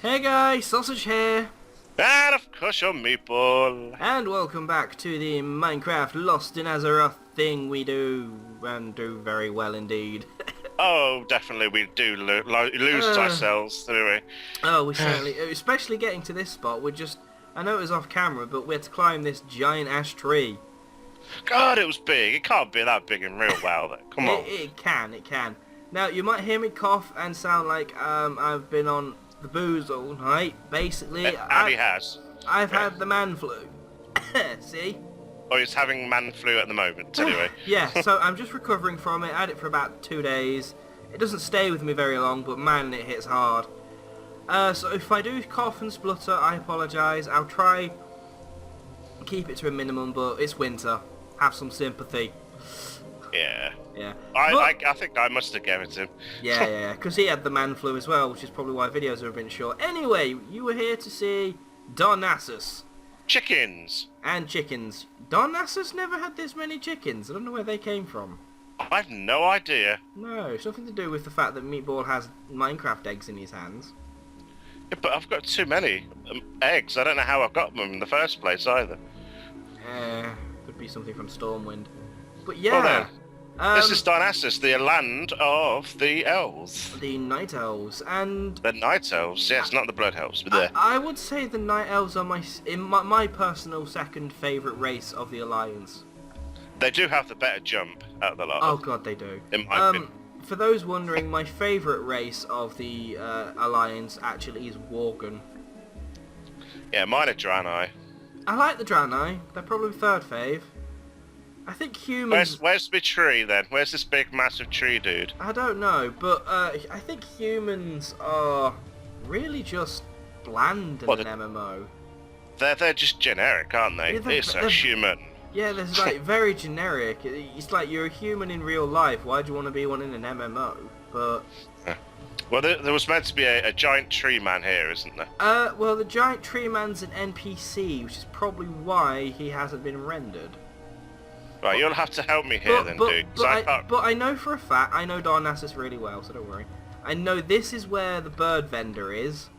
Hey guys, Sausage here, And of course your meatball. and welcome back to the Minecraft Lost in Azeroth thing we do, and do very well indeed. Oh, definitely we do lose ourselves, do we? Oh, we certainly, especially getting to this spot, I know it was off camera, but we had to climb this giant ash tree. God, it was big. It can't be that big in real WoW, though. Come on. It can. Now, you might hear me cough and sound like I've been on the booze all night. Basically, Abby has. I've had the man flu. See? Or he's having man flu at the moment, anyway. Yeah, so I'm just recovering from it. I had it for about 2 days. It doesn't stay with me very long, but man, it hits hard. So if I do cough and splutter, I apologise. I'll try keep it to a minimum, but it's winter. Have some sympathy. Yeah. Yeah. I think I must have given it to him. Yeah, because he had the man flu as well, which is probably why videos have been short. Anyway, you were here to see Darnassus. Chickens. And chickens. Darnassus never had this many chickens. I don't know where they came from. I've no idea. No, it's nothing to do with the fact that Meatball has Minecraft eggs in his hands. Yeah, but I've got too many eggs. I don't know how I got them in the first place either. Could be something from Stormwind. But Well, yeah, this is Darnassus, the land of the elves. the Nightelves, and The Nightelves. Yes, not the Blood Elves, but there. I would say the Nightelves are my personal second favourite race of the Alliance. They do have the better jump out of the lot. Oh god, they do. In my opinion. For those wondering, my favourite race of the Alliance actually is Worgen. Yeah, mine are Draenei. I like the Draenei. They're probably third fave. I think humans... Where's the tree then? Where's this big massive tree dude? I don't know, but I think humans are really just bland in an MMO. They're just generic, aren't they? Yeah, It's a human. Yeah, there's like very generic. It's like you're a human in real life. Why do you want to be one in an MMO? But Well, there was meant to be a giant tree man here, isn't there? well, the giant tree man's an NPC, which is probably why he hasn't been rendered. Right, you'll have to help me here then, dude. But I know for a fact, I know Darnassus really well, so don't worry. I know this is where the bird vendor is.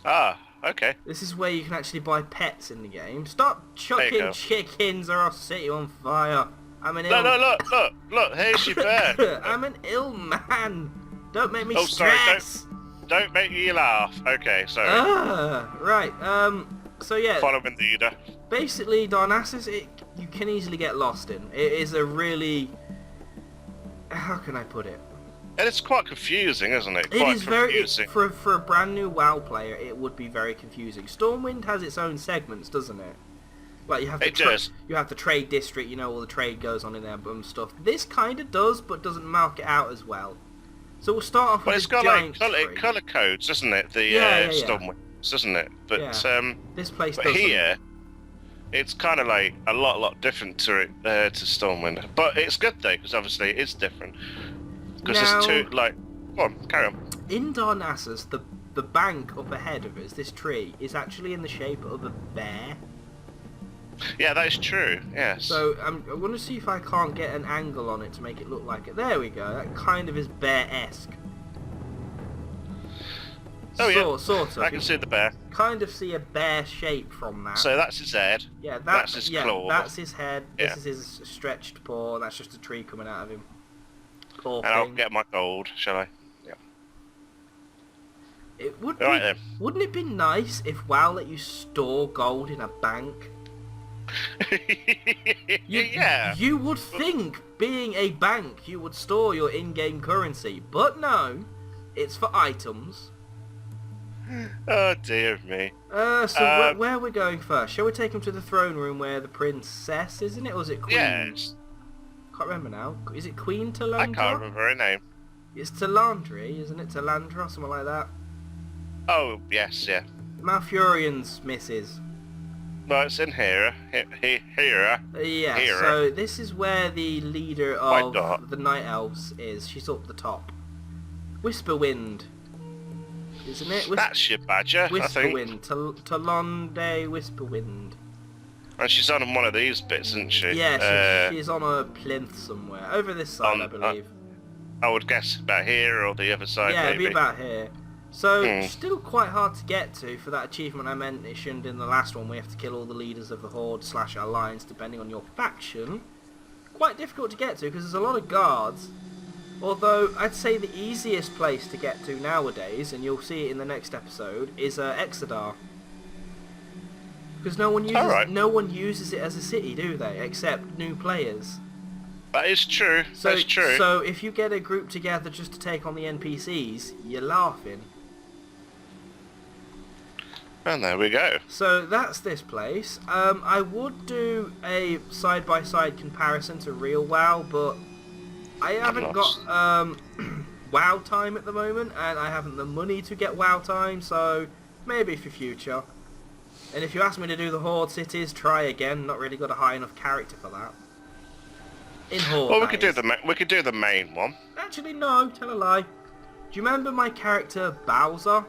Ah, okay. This is where you can actually buy pets in the game. Stop chucking chickens or I'll set you on fire. I'm an ill... No, look, here's your bear. I'm an ill man. Don't make me sorry, stress. don't make me laugh. Okay, sorry. Right, so yeah. Following the leader. Basically, Darnassus, you can easily get lost in. It is a really... How can I put it? And it's quite confusing, isn't it? It is very... For a brand new WoW player, it would be very confusing. Stormwind has its own segments, doesn't it? Like, you have you have the trade district, you know, all the trade goes on in there and stuff. This kind of does, but doesn't mark it out as well. So we'll start off with it's got giant like colour codes, doesn't it? The Stormwind, doesn't it? But this place but doesn't. here, it's kind of like a lot different to Stormwind. But it's good though, because obviously it's different. Because there's two, like, go on, carry on. In Darnassus, the bank up ahead of us, this tree, is actually in the shape of a bear. Yeah, that is true, yes. So, I want to see if I can't get an angle on it to make it look like it. There we go, that kind of is bear-esque. Oh yeah, sort of. I can see the bear. Kind of see a bear shape from that. So that's his head. Yeah, that's his claw. That's his head. This is his stretched paw. That's just a tree coming out of him. Poor thing. I'll get my gold, shall I? Yeah. It would All right, then. Wouldn't it be nice if WoW let you store gold in a bank? Yeah. You would think, being a bank, you would store your in-game currency, but no, it's for items. Oh dear me. So where are we going first? Shall we take him to the throne room where the princess, isn't it? Or is it Queen? Yes. Can't remember now. Is it Queen Talandra? I can't remember her name. It's Talandri, isn't it? Talandra, something like that. Oh, yes, yeah. Malfurion's missus. No, it's in here. Here. Yeah, Here. so this is where the leader of the Nightelves is. She's up the top. Whisperwind, isn't it? That's your badger, I think. Whisperwind. Talonde Whisperwind. And she's on one of these bits, isn't she? Yeah, she's on a plinth somewhere. Over this side, I believe. I would guess about here or the other side, yeah, maybe. it'd be about here. So, still quite hard to get to for that achievement I mentioned in the last one. We have to kill all the leaders of the Horde / Alliance, depending on your faction. Quite difficult to get to, because there's a lot of guards. Although, I'd say the easiest place to get to nowadays, and you'll see it in the next episode, is Exodar. Because no one uses it as a city, do they? Except new players. That is true. That's true. So if you get a group together just to take on the NPCs, you're laughing. And there we go. So that's this place. I would do a side-by-side comparison to real WoW, but I haven't got WoW time at the moment, and I haven't the money to get WoW time, so maybe for future. And if you ask me to do the Horde cities, try again. Not really got a high enough character for that. In Horde, well, we could do the main one. Actually, no. Tell a lie. Do you remember my character Bowser?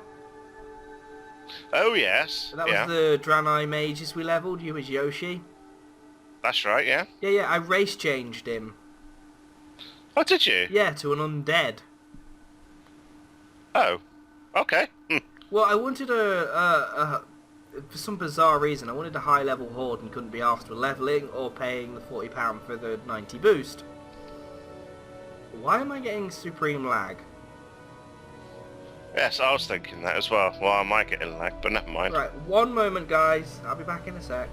Oh yes. That was the Draenei mages we leveled. You was Yoshi. That's right. Yeah. Yeah. I race changed him. Oh, did you? Yeah, to an undead. Oh. Okay. Well, I wanted for some bizarre reason, I wanted a high-level Horde and couldn't be asked for levelling or paying the £40 for the 90 boost. Why am I getting supreme lag? Yes, I was thinking that as well. Well, I might get in lag, but never mind. Right, one moment, guys. I'll be back in a sec.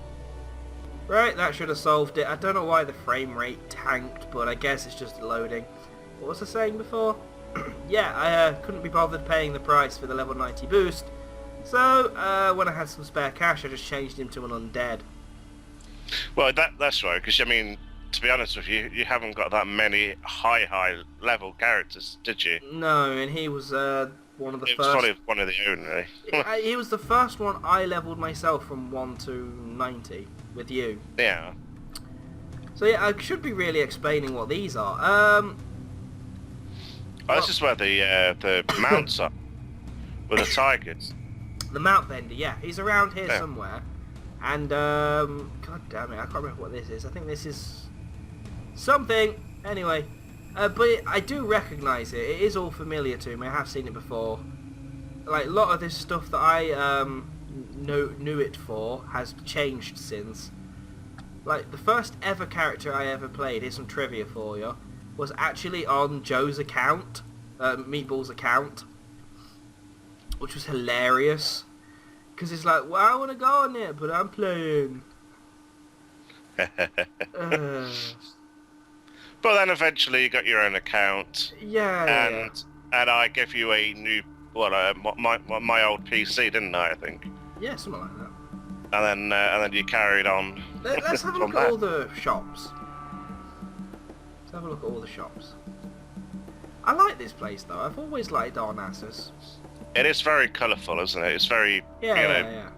Right, that should have solved it. I don't know why the frame rate tanked, but I guess it's just loading. What was I saying before? Yeah, I couldn't be bothered paying the price for the level 90 boost. So, when I had some spare cash, I just changed him to an undead. Well, that's right, because, I mean, to be honest with you, you haven't got that many high level characters, did you? No, and he was one of the first... It was probably one of the only. He was the first one I leveled myself from 1 to 90 with you. Yeah. So yeah, I should be really explaining what these are. This is where the mounts are, with the tigers. The Mount Bender, yeah, he's around here somewhere. And, god damn it, I can't remember what this is. I think this is something. Anyway, but I do recognise it. It is all familiar to me. I have seen it before. Like, a lot of this stuff that I knew it for has changed since. Like, the first ever character I ever played, here's some trivia for you, was actually on Joe's account, Meatball's account. Which was hilarious. Because it's like, well, I want to go on it, but I'm playing. But then eventually you got your own account. Yeah. And I gave you a new, my old PC, didn't I think? Yeah, something like that. And then you carried on. Let's have a look at all the shops. Let's have a look at all the shops. I like this place though. I've always liked Darnassus. It is very colourful, isn't it? It's very, yeah.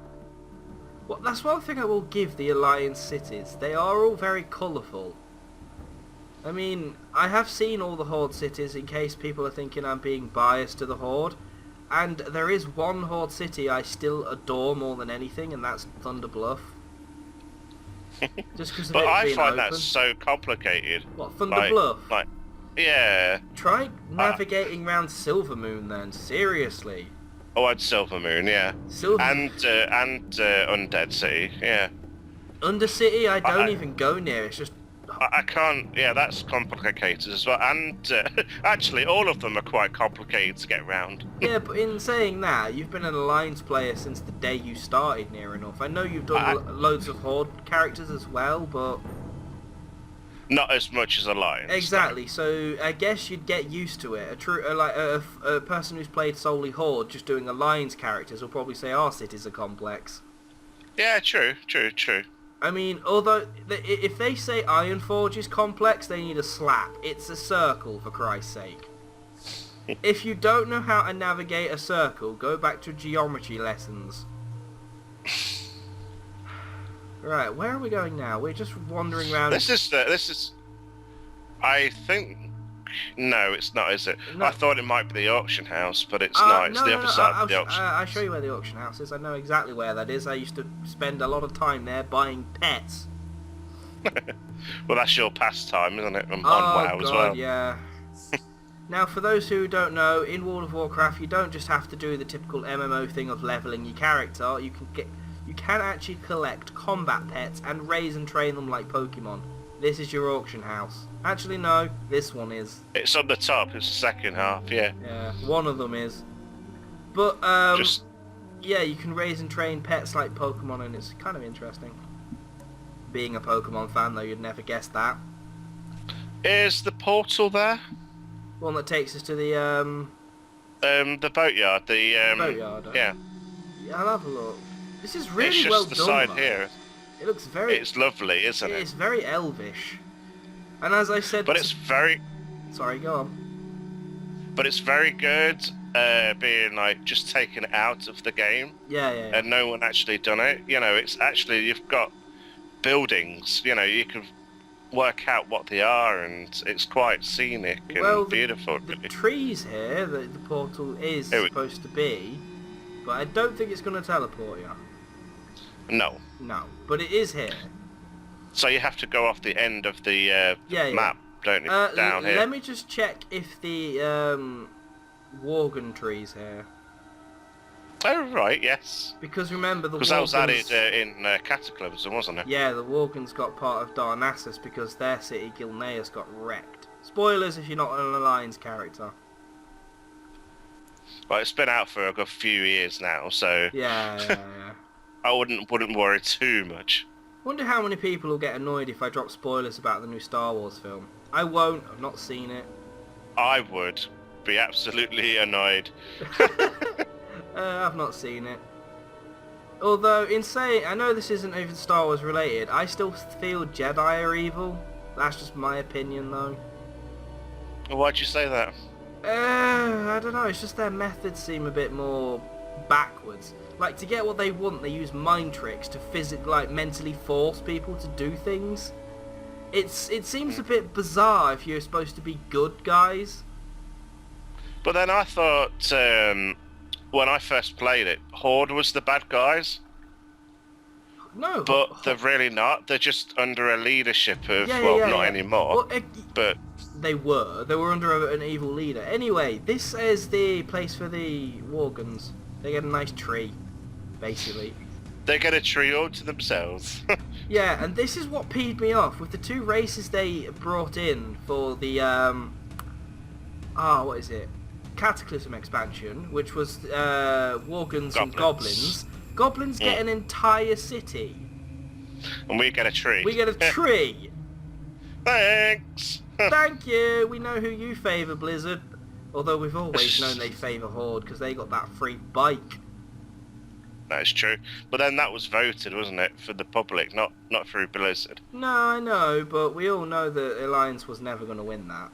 Well, that's one thing I will give the Alliance cities. They are all very colourful. I mean, I have seen all the Horde cities in case people are thinking I'm being biased to the Horde. And there is one Horde city I still adore more than anything, and that's Thunder Bluff. Just because of but it I being find open. that so complicated. What, Thunder Bluff? Yeah. Try navigating around Silvermoon then, seriously. Oh, and Silvermoon, yeah. And Undead City, yeah. Undercity, I don't even go near, it's just... I can't, yeah, that's complicated as well. And actually, all of them are quite complicated to get around. Yeah, but in saying that, you've been an Alliance player since the day you started, near enough. I know you've done loads of Horde characters as well, but... Not as much as Alliance. Exactly. So I guess you'd get used to it. A person who's played solely Horde, just doing Alliance characters, will probably say our cities are complex. Yeah, true. I mean, although if they say Ironforge is complex, they need a slap. It's a circle, for Christ's sake. If you don't know how to navigate a circle, go back to geometry lessons. Right, where are we going now? We're just wandering around. This is. I think. No, it's not, is it? No. I thought it might be the auction house, but it's not. It's the other side of the auction. I'll show you where the auction house is. I know exactly where that is. I used to spend a lot of time there buying pets. Well, that's your pastime, isn't it? On WoW as well. Yeah. Now, for those who don't know, in World of Warcraft, you don't just have to do the typical MMO thing of leveling your character. You can actually collect combat pets and raise and train them like Pokemon. This is your auction house. Actually, no, this one is. It's on the top. It's the second half. Yeah. Yeah, one of them is. But yeah, you can raise and train pets like Pokemon, and it's kind of interesting. Being a Pokemon fan, though, you'd never guess that. Is the portal there? One that takes us to the boatyard. The boatyard. Yeah. Yeah, I'll have a look. This is really it's just well the done. side though. here. It looks very. It's lovely, isn't it? It's very elvish. And as I said. But it's very. Sorry, go on. But it's very good. Being like just taken out of the game. Yeah. And no one actually done it. You know, it's actually you've got buildings. You know, you can work out what they are, and it's quite scenic and beautiful. The trees here that the portal is supposed to be, but I don't think it's going to teleport you. No. No, but it is here. So you have to go off the end of the map, don't you? Down here. Let me just check if the Worgen tree's here. Oh right, yes. Because remember the because that was added in Cataclysm, wasn't it? Yeah, the Worgens got part of Darnassus because their city Gilneas got wrecked. Spoilers if you're not an Alliance character. Well, it's been out for a good few years now, so yeah. I wouldn't worry too much. Wonder how many people will get annoyed if I drop spoilers about the new Star Wars film. I won't. I've not seen it. I would be absolutely annoyed. I've not seen it. Although, in saying, I know this isn't even Star Wars related, I still feel Jedi are evil. That's just my opinion, though. Why'd you say that? I don't know, it's just their methods seem a bit more backwards. Like, to get what they want, they use mind tricks to mentally force people to do things. It seems a bit bizarre if you're supposed to be good guys. But then I thought, when I first played it, Horde was the bad guys. No. But they're really not. They're just under a leadership of, not anymore. Well, but they were. They were under an evil leader. Anyway, this is the place for the Worgens. They get a nice tree, basically. They get a tree all to themselves. Yeah, and this is what peed me off. With the two races they brought in for the, what is it? Cataclysm expansion, which was Worgens and Goblins. Goblins get an entire city. And we get a tree. We get a tree. Thanks. Thank you. We know who you favour, Blizzard. Although we've always known they favour Horde because they got that free bike. That's true. But then that was voted, wasn't it, for the public, not through Blizzard. No, I know, but we all know that Alliance was never going to win that.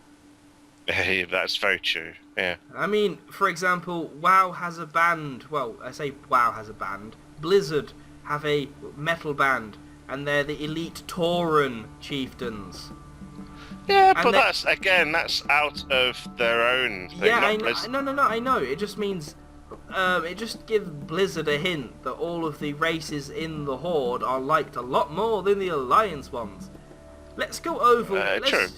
Yeah, that's very true, yeah. I mean, for example, WoW has a band. Well, I say WoW has a band. Blizzard have a metal band, and they're the elite Tauren chieftains. Yeah, but that's out of their own thing, yeah, I know. It just means, it just gives Blizzard a hint that all of the races in the Horde are liked a lot more than the Alliance ones. Let's go over... True.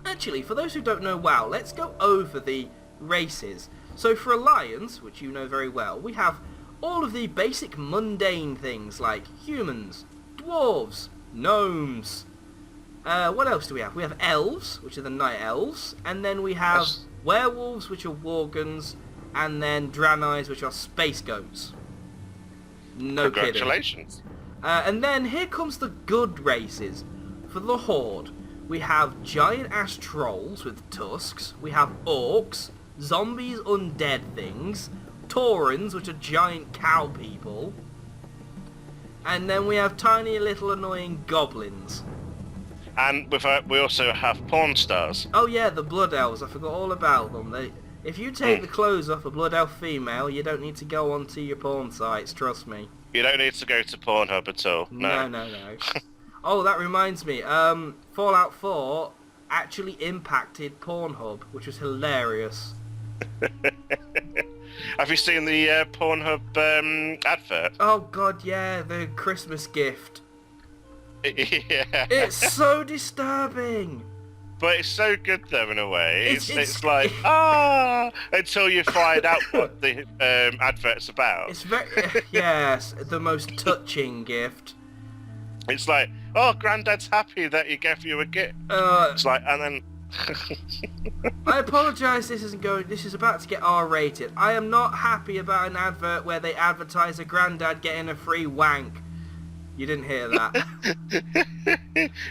Actually, for those who don't know WoW, let's go over the races. So for Alliance, which you know very well, we have all of the basic mundane things like humans, dwarves, gnomes. What else do we have? We have elves, which are the Nightelves, and then we have werewolves, which are Worgens, and then Drannais, which are space goats. No kidding. Congratulations. And then here comes the good races. For the Horde, we have giant-ass trolls with tusks, we have orcs, zombies, undead things, Taurens, which are giant cow people, and then we have tiny little annoying goblins. And we also have porn stars. Oh yeah, the Blood Elves, I forgot all about them. If you take the clothes off a Blood Elf female, you don't need to go onto your porn sites, trust me. You don't need to go to Pornhub at all, no. No. Oh, that reminds me, Fallout 4 actually impacted Pornhub, which was hilarious. Have you seen the Pornhub advert? Oh god, yeah, the Christmas gift. Yeah. It's so disturbing. But it's so good though in a way. It's- It's like until you find out what the advert's about. It's very yes, the most touching gift. It's like, oh, Granddad's happy that he gave you a gift. It's like, and then. I apologise. This is about to get R-rated. I am not happy about an advert where they advertise a granddad getting a free wank. You didn't hear that.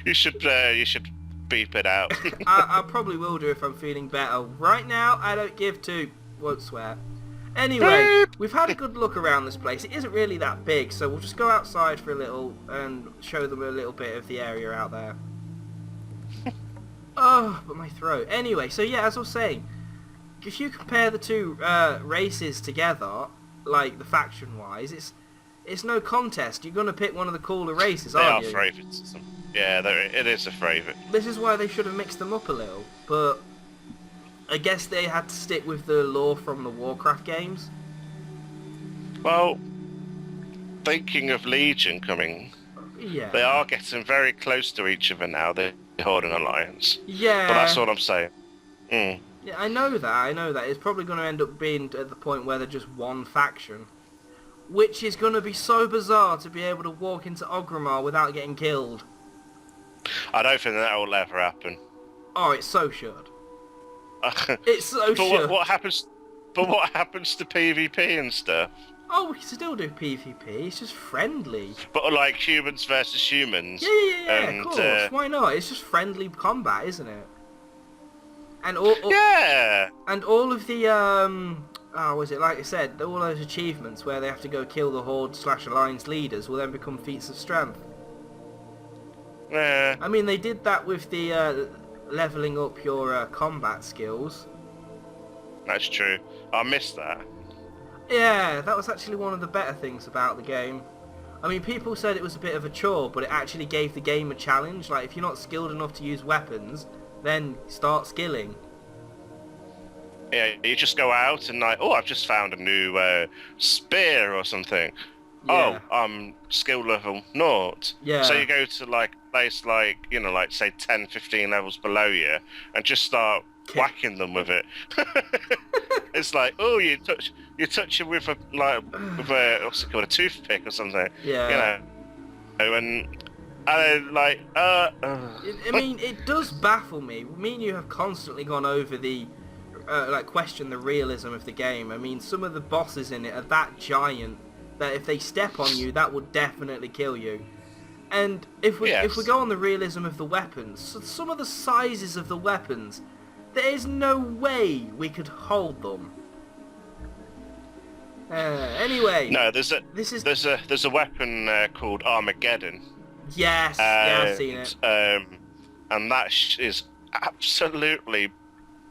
You should beep it out. I probably will do if I'm feeling better. Right now, I don't give two. Won't swear. Anyway, we've had a good look around this place. It isn't really that big, so we'll just go outside for a little and show them a little bit of the area out there. Oh, but my throat. Anyway, so yeah, as I was saying, if you compare the two races together, like the faction-wise, it's no contest. You're gonna pick one of the cooler races, aren't you? They are favourites. Yeah, it is a favourite. This is why they should have mixed them up a little, but I guess they had to stick with the lore from the Warcraft games. Well, thinking of Legion coming, Yeah. they are getting very close to each other now, the Horde and Alliance. Yeah. But that's all I'm saying. Mm. Yeah, I know that. It's probably going to end up being at the point where they're just one faction. Which is going to be so bizarre to be able to walk into Orgrimmar without getting killed. I don't think that will ever happen. Oh, it so should. It's so But should. what happens? But what happens to PvP and stuff? Oh, we can still do PvP. It's just friendly. But like humans versus humans. Yeah, and, of course. Why not? It's just friendly combat, isn't it? And all yeah. and all of the was it like I said, all those achievements where they have to go kill the Horde / Alliance leaders will then become feats of strength. Yeah. I mean, they did that with the leveling up your combat skills. That's true. I missed that. Yeah, that was actually one of the better things about the game. I mean, people said it was a bit of a chore, but it actually gave the game a challenge. Like, if you're not skilled enough to use weapons, then start skilling. Yeah, you just go out and like, oh, I've just found a new spear or something. Yeah. Oh, I'm skill level 0. Yeah. So you go to like a place like, you know, like say 10, 15 levels below you and just start whacking them with it. It's like, oh, you touch it with a what's it called, a toothpick or something. Yeah. You know, and then like I mean, it does baffle me. Me and you have constantly gone over the question the realism of the game. I mean, some of the bosses in it are that giant that if they step on you, that would definitely kill you. And if we go on the realism of the weapons, some of the sizes of the weapons, there is no way we could hold them. Anyway. No, there's a weapon called Armageddon. Yes, yeah, I've seen it. And that is absolutely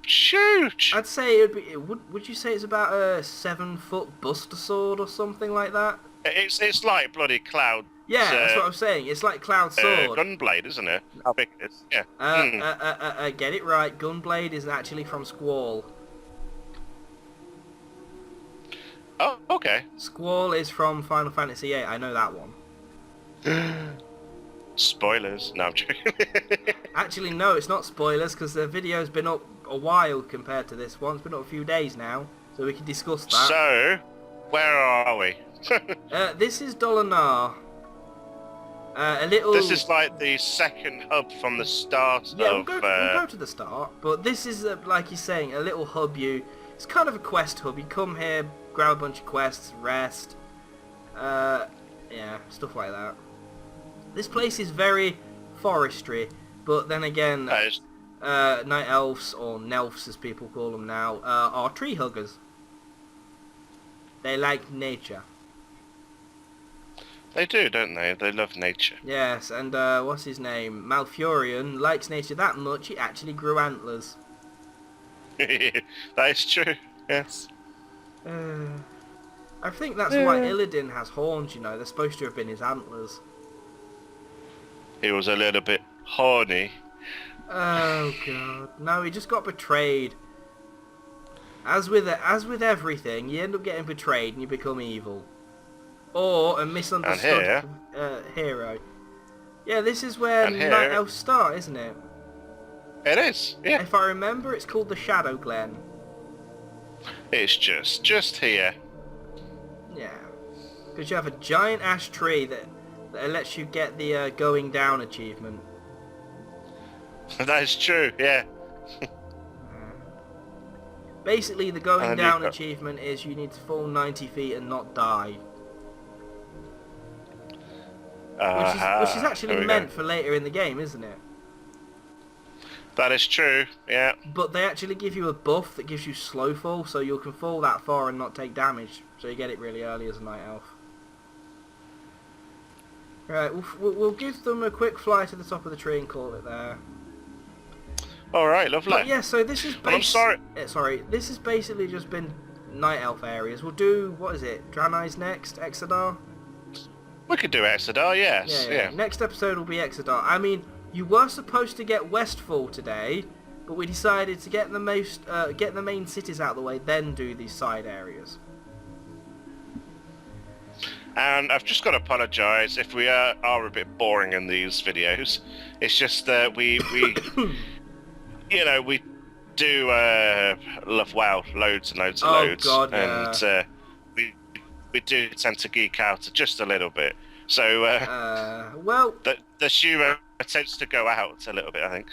huge. I'd say would you say it's about a 7-foot Buster Sword or something like that? It's like bloody Cloud. Yeah, that's what I'm saying. It's like Cloud Sword. Gunblade, isn't it? How big it is? Yeah. Get it right. Gunblade is actually from Squall. Oh, okay. Squall is from Final Fantasy VIII. I know that one. Spoilers. No, I'm joking. Actually, no, it's not spoilers because the video's been up a while compared to this one. It's been up a few days now, so we can discuss that. So, where are we? This is Dolinar. A little. This is like the second hub from the start Yeah, of. we'll go to the start, but this is like you're saying, a little hub. It's kind of a quest hub. You come here, grab a bunch of quests, rest. Yeah, stuff like that. This place is very forestry, but then again, Nightelves, or Nelfs as people call them now, are tree huggers. They like nature. They do, don't they? They love nature. Yes, and what's his name? Malfurion likes nature that much, he actually grew antlers. That is true, yes. I think that's why Illidan has horns, you know. They're supposed to have been his antlers. He was a little bit horny. Oh god. No, he just got betrayed. As with everything, you end up getting betrayed and you become evil. Or a misunderstood hero. Yeah, this is where Nightelves start, isn't it? It is, yeah. If I remember, it's called the Shadow Glen. It's just here. Yeah. Because you have a giant ash tree that lets you get the going down achievement. That is true, yeah. Basically, the going And down achievement is you need to fall 90 feet and not die. Which is actually meant for later in the game, isn't it? That is true, yeah. But they actually give you a buff that gives you slow fall, so you can fall that far and not take damage. So you get it really early as a Night Elf. Right, we'll give them a quick fly to the top of the tree and call it there. Alright, lovely. But yeah, so this is I'm sorry. Sorry, this has basically just been Night Elf areas. We'll do, what is it, Darnassus next? Exodar? We could do Exodar, yes. Yeah. Next episode will be Exodar. I mean, you were supposed to get Westfall today, but we decided to get the main cities out of the way, then do these side areas. And I've just got to apologise if we are a bit boring in these videos. It's just that we you know, we do love WoW loads and loads and loads. God, yeah. And we do tend to geek out just a little bit. So well, the humour tends to go out a little bit, I think.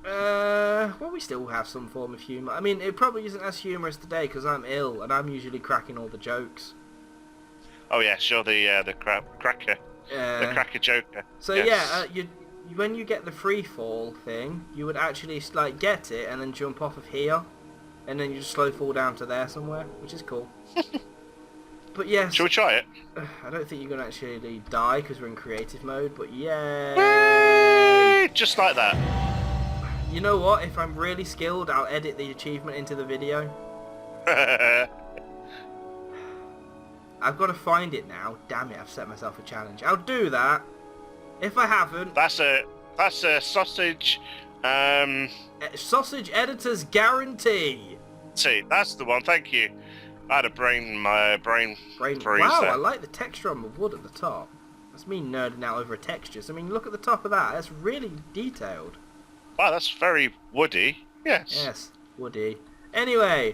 Well, we still have some form of humour. I mean, it probably isn't as humorous today because I'm ill and I'm usually cracking all the jokes. Oh yeah, sure, the cracker, the cracker joker. So yes. yeah, when you get the free fall thing, you would actually like get it and then jump off of here, and then you just slow fall down to there somewhere, which is cool. But yes, shall we try it? I don't think you're gonna actually die because we're in creative mode. But yeah, just like that. You know what? If I'm really skilled, I'll edit the achievement into the video. I've got to find it now. Damn it, I've set myself a challenge. I'll do that. If I haven't... That's a sausage... Sausage editor's guarantee. See, that's the one, thank you. I had a brain freeze Wow, there. I like the texture on the wood at the top. That's me nerding out over textures. I mean, look at the top of that. That's really detailed. Wow, that's very woody. Yes. Yes, woody. Anyway...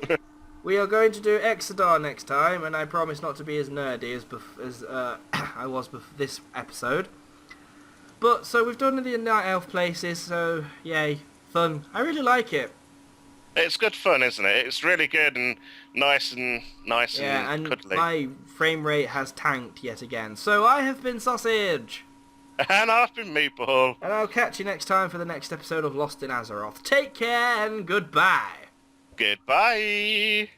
We are going to do Exodar next time, and I promise not to be as nerdy as I was this episode. But, so we've done the Night Elf places, so, yay, fun. I really like it. It's good fun, isn't it? It's really good and nice and cuddly. My frame rate has tanked yet again. So I have been Sausage. And I've been Meatball. And I'll catch you next time for the next episode of Lost in Azeroth. Take care and goodbye. Goodbye.